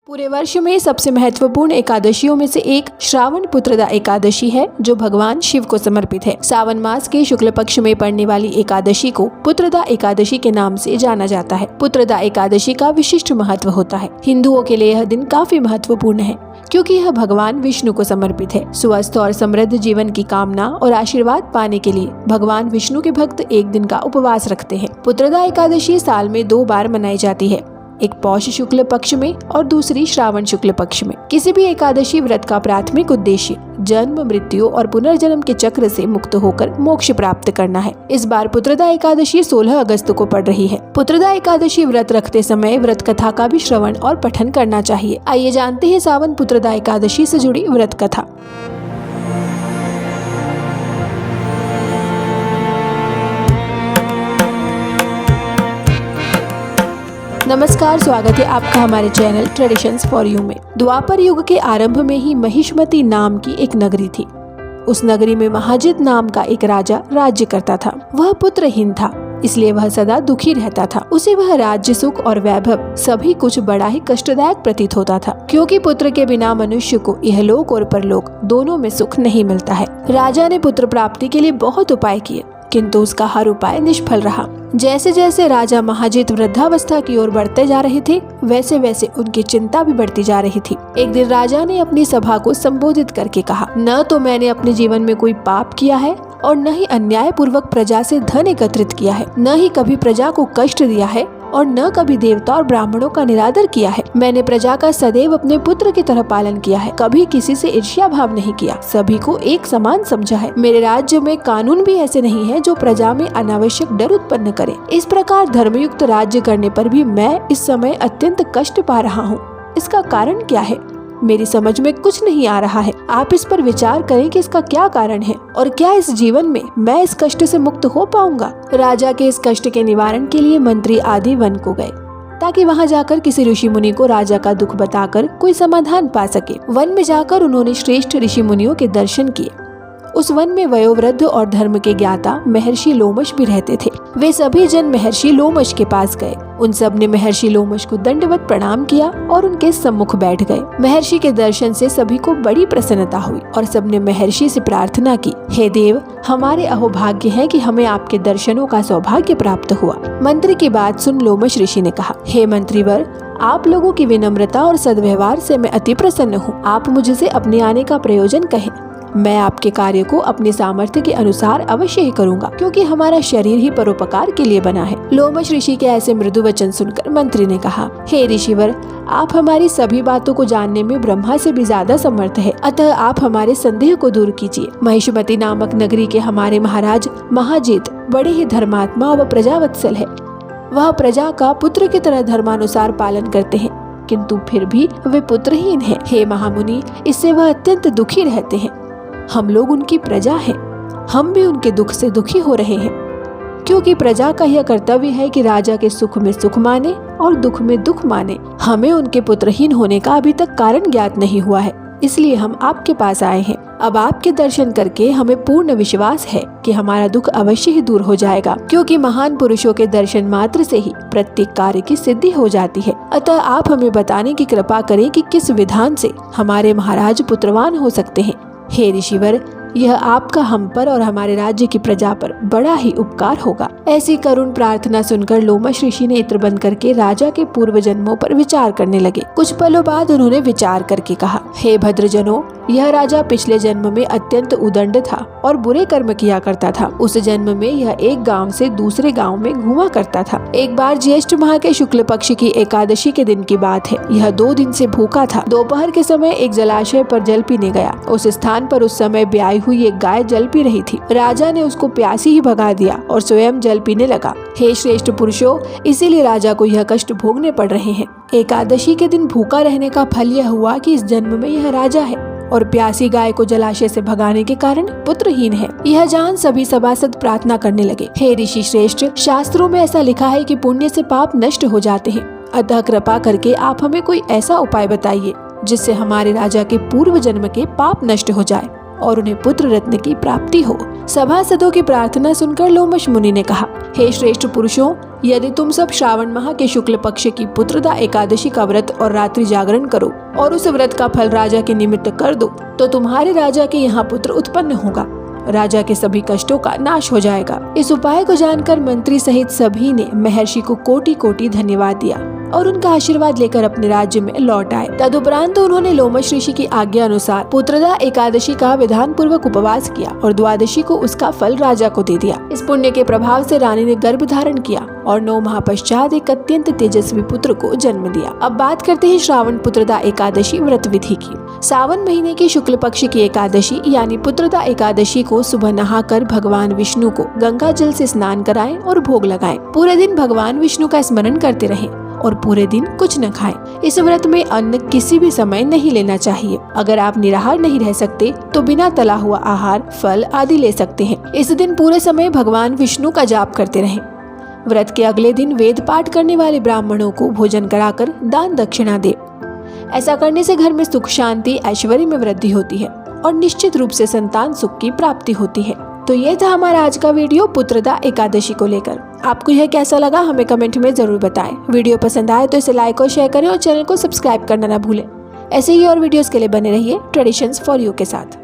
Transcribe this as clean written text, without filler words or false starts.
पूरे वर्ष में सबसे महत्वपूर्ण एकादशियों में से एक श्रावण पुत्रदा एकादशी है, जो भगवान शिव को समर्पित है। सावन मास के शुक्ल पक्ष में पड़ने वाली एकादशी को पुत्रदा एकादशी के नाम से जाना जाता है। पुत्रदा एकादशी का विशिष्ट महत्व होता है। हिंदुओं के लिए यह दिन काफी महत्वपूर्ण है, क्योंकि यह भगवान विष्णु को समर्पित है। स्वस्थ और समृद्ध जीवन की कामना और आशीर्वाद पाने के लिए भगवान विष्णु के भक्त एक दिन का उपवास रखते हैं। पुत्रदा एकादशी साल में 2 बार मनाई जाती है, एक पौष शुक्ल पक्ष में और दूसरी श्रावण शुक्ल पक्ष में। किसी भी एकादशी व्रत का प्राथमिक उद्देश्य जन्म, मृत्यु और पुनर्जन्म के चक्र से मुक्त होकर मोक्ष प्राप्त करना है। इस बार पुत्रदा एकादशी 16 अगस्त को पड़ रही है। पुत्रदा एकादशी व्रत रखते समय व्रत कथा का भी श्रवण और पठन करना चाहिए। आइए जानते हैं सावन पुत्रदा एकादशी से जुड़ी व्रत कथा। नमस्कार, स्वागत है आपका हमारे चैनल ट्रेडिशंस फॉर यू में। द्वापर युग के आरंभ में ही महिष्मति नाम की एक नगरी थी। उस नगरी में महाजित नाम का एक राजा राज्य करता था। वह पुत्रहीन था, इसलिए वह सदा दुखी रहता था। उसे वह राज्य, सुख और वैभव सभी कुछ बड़ा ही कष्टदायक प्रतीत होता था, क्योंकि पुत्र के बिना मनुष्य को इहलोक और परलोक दोनों में सुख नहीं मिलता है। राजा ने पुत्र प्राप्ति के लिए बहुत उपाय किए, किंतु उसका हर उपाय निष्फल रहा। जैसे जैसे राजा महाजित वृद्धावस्था की ओर बढ़ते जा रहे थे, वैसे वैसे उनकी चिंता भी बढ़ती जा रही थी। एक दिन राजा ने अपनी सभा को संबोधित करके कहा, न तो मैंने अपने जीवन में कोई पाप किया है और न ही अन्याय पूर्वक प्रजा से धन एकत्रित किया है, न ही कभी प्रजा को कष्ट दिया है और न कभी देवता और ब्राह्मणों का निरादर किया है। मैंने प्रजा का सदैव अपने पुत्र की तरह पालन किया है, कभी किसी से ईर्ष्या भाव नहीं किया, सभी को एक समान समझा है। मेरे राज्य में कानून भी ऐसे नहीं है जो प्रजा में अनावश्यक डर उत्पन्न करे। इस प्रकार धर्मयुक्त राज्य करने पर भी मैं इस समय अत्यंत कष्ट पा रहा हूँ। इसका कारण क्या है? मेरी समझ में कुछ नहीं आ रहा है। आप इस पर विचार करें कि इसका क्या कारण है और क्या इस जीवन में मैं इस कष्ट से मुक्त हो पाऊंगा। राजा के इस कष्ट के निवारण के लिए मंत्री आदि वन को गए, ताकि वहां जाकर किसी ऋषि मुनि को राजा का दुख बताकर कोई समाधान पा सके। वन में जाकर उन्होंने श्रेष्ठ ऋषि मुनियों के दर्शन किए। उस वन में वयोवृद्ध और धर्म के ज्ञाता महर्षि लोमश भी रहते थे। वे सभी जन महर्षि लोमश के पास गए। उन सब ने महर्षि लोमश को दंडवत प्रणाम किया और उनके सम्मुख बैठ गए। महर्षि के दर्शन से सभी को बड़ी प्रसन्नता हुई और सबने महर्षि से प्रार्थना की, हे देव, हमारे अहोभाग्य है कि हमें आपके दर्शनों का सौभाग्य प्राप्त हुआ। मंत्री की बात सुन लोमश ऋषि ने कहा, हे मंत्रीवर, आप लोगों की विनम्रता और सद्व्यवहार से मैं अति प्रसन्न हूँ। आप मुझसे अपने आने का प्रयोजन कहें। मैं आपके कार्य को अपने सामर्थ्य के अनुसार अवश्य ही करूंगा, क्योंकि हमारा शरीर ही परोपकार के लिए बना है। लोमश ऋषि के ऐसे मृदु वचन सुनकर मंत्री ने कहा, हे ऋषिवर, आप हमारी सभी बातों को जानने में ब्रह्मा से भी ज्यादा समर्थ है, अतः आप हमारे संदेह को दूर कीजिए। महिष्मति नामक नगरी के हमारे महाराज महाजित बड़े ही धर्मात्मा व प्रजावत्सल है। वह प्रजा का पुत्र की तरह धर्मानुसार पालन करते हैं, किंतु फिर भी वे पुत्रहीन हैं। हे महामुनि, इससे वह अत्यंत दुखी रहते हैं। हम लोग उनकी प्रजा हैं, हम भी उनके दुख से दुखी हो रहे हैं, क्योंकि प्रजा का यह कर्तव्य है कि राजा के सुख में सुख माने और दुख में दुख माने। हमें उनके पुत्रहीन होने का अभी तक कारण ज्ञात नहीं हुआ है, इसलिए हम आपके पास आए हैं। अब आपके दर्शन करके हमें पूर्ण विश्वास है कि हमारा दुख अवश्य ही दूर हो जाएगा, क्योंकि महान पुरुषों के दर्शन मात्र से ही प्रत्येक कार्य की सिद्धि हो जाती है। अतः आप हमें बताने की कृपा करें कि किस विधान से हमारे महाराज पुत्रवान हो सकते हैं। हे ऋषिवर, यह आपका हम पर और हमारे राज्य की प्रजा पर बड़ा ही उपकार होगा। ऐसी करुण प्रार्थना सुनकर लोमश ऋषि ने इत्र बंद करके राजा के पूर्व जन्मों पर विचार करने लगे। कुछ पलों बाद उन्होंने विचार करके कहा, हे भद्रजनों, यह राजा पिछले जन्म में अत्यंत उदंड था और बुरे कर्म किया करता था। उस जन्म में यह एक गांव से दूसरे गांव में घूमा करता था। एक बार ज्येष्ठ माह के शुक्ल पक्ष की एकादशी के दिन की बात है। यह 2 दिन से भूखा था। दोपहर के समय एक जलाशय पर जल पीने गया। उस स्थान पर उस समय ब्याई हुई एक गाय जल पी रही थी। राजा ने उसको प्यासी ही भगा दिया और स्वयं जल पीने लगा। हे श्रेष्ठ पुरुषों, इसीलिए राजा को यह कष्ट भोगने पड़ रहे हैं। एकादशी के दिन भूखा रहने का फल यह हुआ कि इस जन्म में यह राजा है और प्यासी गाय को जलाशय से भगाने के कारण पुत्रहीन है। यह जान सभी सभासद प्रार्थना करने लगे, हे ऋषि श्रेष्ठ, शास्त्रों में ऐसा लिखा है कि पुण्य से पाप नष्ट हो जाते हैं, अतः कृपा करके आप हमें कोई ऐसा उपाय बताइए जिससे हमारे राजा के पूर्व जन्म के पाप नष्ट हो जाए और उन्हें पुत्र रत्न की प्राप्ति हो। सभासदों की प्रार्थना सुनकर लोमश मुनि ने कहा, हे श्रेष्ठ पुरुषों, यदि तुम सब श्रावण माह के शुक्ल पक्ष की पुत्रदा एकादशी का व्रत और रात्रि जागरण करो और उस व्रत का फल राजा के निमित्त कर दो तो तुम्हारे राजा के यहाँ पुत्र उत्पन्न होगा। राजा के सभी कष्टों का नाश हो जाएगा। इस उपाय को जानकर मंत्री सहित सभी ने महर्षि को कोटि कोटि धन्यवाद दिया और उनका आशीर्वाद लेकर अपने राज्य में लौट आए। तदुपरांत उन्होंने लोमश ऋषि की आज्ञा अनुसार पुत्रदा एकादशी का विधान पूर्वक उपवास किया और द्वादशी को उसका फल राजा को दे दिया। इस पुण्य के प्रभाव से रानी ने गर्भ धारण किया और 9 माह पश्चात एक अत्यंत तेजस्वी पुत्र को जन्म दिया। अब बात करते हैं श्रावण पुत्रदा एकादशी व्रत विधि की। सावन महीने की शुक्ल पक्ष की एकादशी यानी पुत्रदा एकादशी को सुबह नहाकर भगवान विष्णु को गंगा जल से स्नान कराएं और भोग लगाएं। पूरे दिन भगवान विष्णु का स्मरण करते रहें और पूरे दिन कुछ न खाएं। इस व्रत में अन्न किसी भी समय नहीं लेना चाहिए। अगर आप निराहार नहीं रह सकते तो बिना तला हुआ आहार, फल आदि ले सकते हैं। इस दिन पूरे समय भगवान विष्णु का जाप करते रहें। व्रत के अगले दिन वेद पाठ करने वाले ब्राह्मणों को भोजन कराकर दान दक्षिणा दे। ऐसा करने से घर में सुख, शांति, ऐश्वर्य में वृद्धि होती है और निश्चित रूप से संतान सुख की प्राप्ति होती है। तो ये था हमारा आज का वीडियो पुत्रदा एकादशी को लेकर। आपको यह कैसा लगा हमें कमेंट में जरूर बताएं। वीडियो पसंद आए तो इसे लाइक और शेयर करें और चैनल को सब्सक्राइब करना ना भूलें। ऐसे ही और वीडियोस के लिए बने रहिए ट्रेडिशंस फॉर यू के साथ।